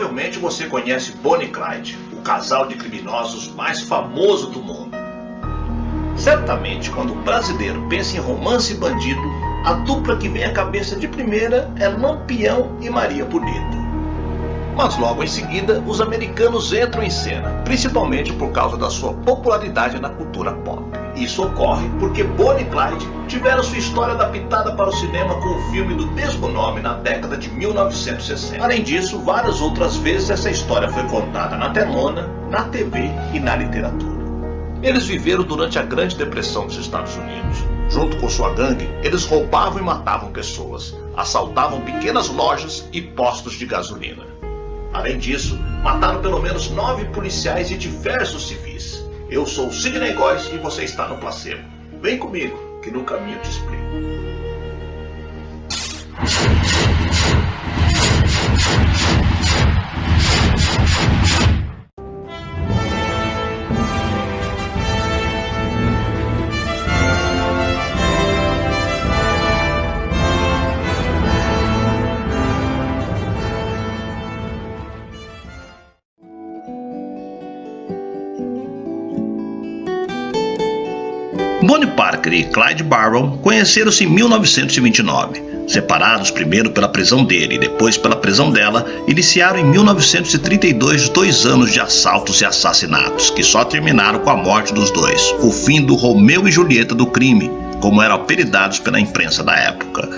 Provavelmente você conhece Bonnie e Clyde, o casal de criminosos mais famoso do mundo. Certamente, quando o brasileiro pensa em romance e bandido, a dupla que vem à cabeça de primeira é Lampião e Maria Bonita. Mas logo em seguida, os americanos entram em cena, principalmente por causa da sua popularidade na cultura pop. Isso ocorre porque Bonnie e Clyde tiveram sua história adaptada para o cinema com o filme do mesmo nome na década de 1960. Além disso, várias outras vezes essa história foi contada na telona, na TV e na literatura. Eles viveram durante a Grande Depressão dos Estados Unidos. Junto com sua gangue, eles roubavam e matavam pessoas, assaltavam pequenas lojas e postos de gasolina. Além disso, mataram pelo menos 9 policiais e diversos civis. Eu sou o Sidney Góes e você está no Placebo. Vem comigo, que no caminho te explico. Bonnie Parker e Clyde Barrow conheceram-se em 1929. Separados primeiro pela prisão dele e depois pela prisão dela, iniciaram em 1932 2 anos de assaltos e assassinatos, que só terminaram com a morte dos dois, o fim do Romeu e Julieta do crime, como eram apelidados pela imprensa da época.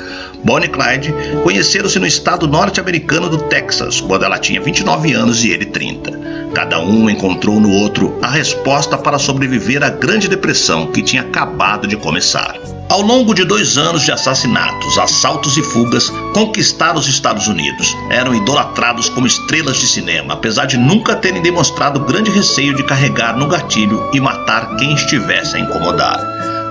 Bonnie e Clyde conheceram-se no estado norte-americano do Texas, quando ela tinha 29 anos e ele 30. Cada um encontrou no outro a resposta para sobreviver à Grande Depressão que tinha acabado de começar. Ao longo de 2 anos de assassinatos, assaltos e fugas, conquistaram os Estados Unidos. Eram idolatrados como estrelas de cinema, apesar de nunca terem demonstrado grande receio de carregar no gatilho e matar quem estivesse a incomodar.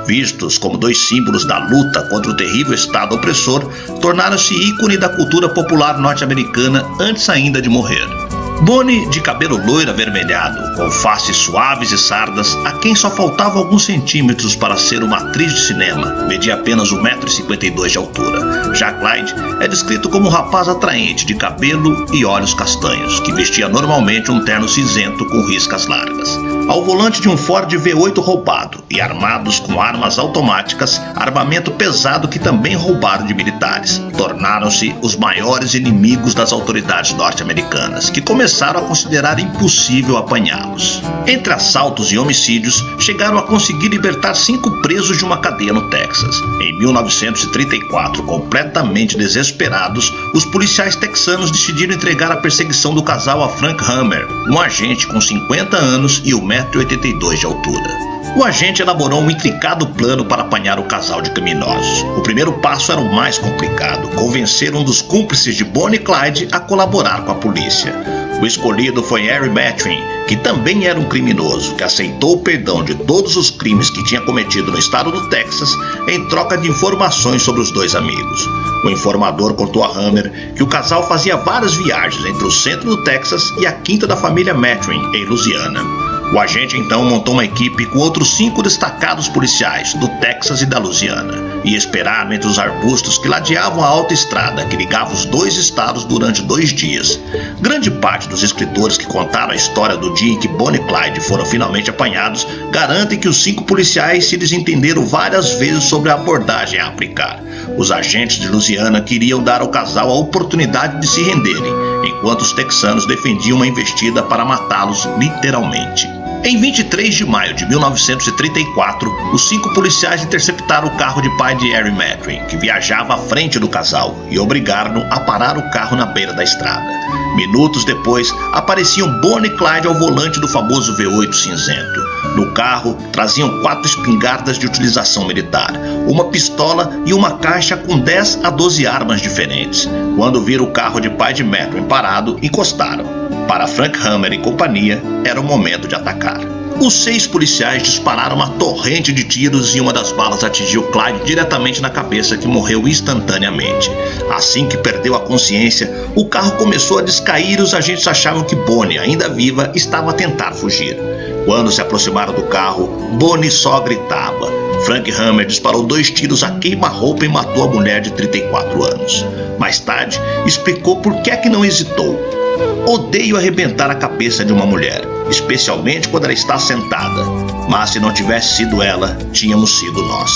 Vistos como 2 símbolos da luta contra o terrível Estado opressor, tornaram-se ícone da cultura popular norte-americana antes ainda de morrer. Bonnie, de cabelo loiro avermelhado, com faces suaves e sardas, a quem só faltava alguns centímetros para ser uma atriz de cinema, media apenas 1,52 m de altura. Já Clyde é descrito como um rapaz atraente, de cabelo e olhos castanhos, que vestia normalmente um terno cinzento com riscas largas. Ao volante de um Ford V8 roubado e armados com armas automáticas, armamento pesado que também roubaram de militares, tornaram-se os maiores inimigos das autoridades norte-americanas, que começaram a considerar impossível apanhá-los. Entre assaltos e homicídios, chegaram a conseguir libertar 5 presos de uma cadeia no Texas. Em 1934, completamente desesperados, os policiais texanos decidiram entregar a perseguição do casal a Frank Hammer, um agente com 50 anos e 1,82 m de altura. O agente elaborou um intricado plano para apanhar o casal de criminosos. O primeiro passo era o mais complicado: convencer um dos cúmplices de Bonnie e Clyde a colaborar com a polícia. O escolhido foi Harry Matrin, que também era um criminoso, que aceitou o perdão de todos os crimes que tinha cometido no estado do Texas em troca de informações sobre os 2 amigos. O informador contou a Hammer que o casal fazia várias viagens entre o centro do Texas e a quinta da família Matrin, em Louisiana. O agente então montou uma equipe com outros 5 destacados policiais do Texas e da Louisiana e esperaram entre os arbustos que ladeavam a autoestrada que ligava os 2 estados durante 2 dias. Grande parte dos escritores que contaram a história do dia em que Bonnie e Clyde foram finalmente apanhados garantem que os 5 policiais se desentenderam várias vezes sobre a abordagem a aplicar. Os agentes de Louisiana queriam dar ao casal a oportunidade de se renderem, enquanto os texanos defendiam uma investida para matá-los literalmente. Em 23 de maio de 1934, os 5 policiais interceptaram o carro de pai de Harry Matrin, que viajava à frente do casal, e obrigaram-no a parar o carro na beira da estrada. Minutos depois, apareciam Bonnie e Clyde ao volante do famoso V8 cinzento. No carro, traziam 4 espingardas de utilização militar, uma pistola e uma caixa com 10 a 12 armas diferentes. Quando viram o carro de pai de Matrin parado, encostaram. Para Frank Hammer e companhia, era o momento de atacar. Os 6 policiais dispararam uma torrente de tiros e uma das balas atingiu Clyde diretamente na cabeça, que morreu instantaneamente. Assim que perdeu a consciência, o carro começou a descair e os agentes achavam que Bonnie, ainda viva, estava a tentar fugir. Quando se aproximaram do carro, Bonnie só gritava. Frank Hammer disparou 2 tiros a queima-roupa e matou a mulher de 34 anos. Mais tarde, explicou por que é que não hesitou. Odeio arrebentar a cabeça de uma mulher, especialmente quando ela está sentada. Mas se não tivesse sido ela, tínhamos sido nós.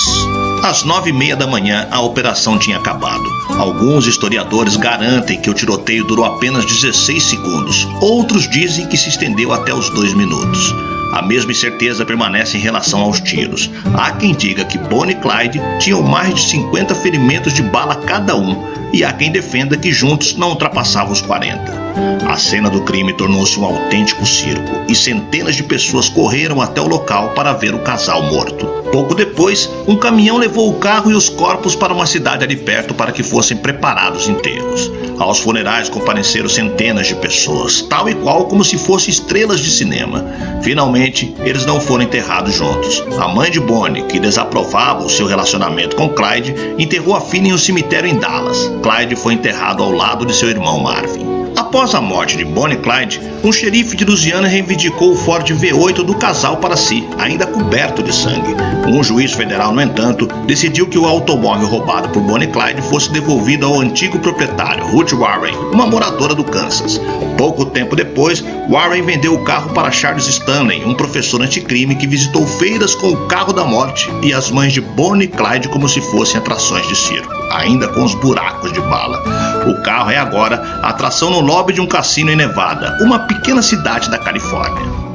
Às 9h30 da manhã, a operação tinha acabado. Alguns historiadores garantem que o tiroteio durou apenas 16 segundos. Outros dizem que se estendeu até os 2 minutos. A mesma incerteza permanece em relação aos tiros. Há quem diga que Bonnie e Clyde tinham mais de 50 ferimentos de bala cada um, e há quem defenda que juntos não ultrapassavam os 40. A cena do crime tornou-se um autêntico circo, e centenas de pessoas correram até o local para ver o casal morto. Pouco depois, um caminhão levou o carro e os corpos para uma cidade ali perto para que fossem preparados enterros. Aos funerais compareceram centenas de pessoas, tal e qual como se fossem estrelas de cinema. Finalmente, eles não foram enterrados juntos. A mãe de Bonnie, que desaprovava o seu relacionamento com Clyde, enterrou a filha em um cemitério em Dallas. Clyde foi enterrado ao lado de seu irmão Marvin. Após a morte de Bonnie e Clyde, um xerife de Louisiana reivindicou o Ford V8 do casal para si, ainda coberto de sangue. Um juiz federal, no entanto, decidiu que o automóvel roubado por Bonnie e Clyde fosse devolvido ao antigo proprietário, Ruth Warren, uma moradora do Kansas. Pouco tempo depois, Warren vendeu o carro para Charles Stanley, um professor anticrime que visitou feiras com o carro da morte e as mães de Bonnie e Clyde como se fossem atrações de circo, ainda com os buracos de bala. O carro é agora a atração no lobby de um cassino em Nevada, uma pequena cidade da Califórnia.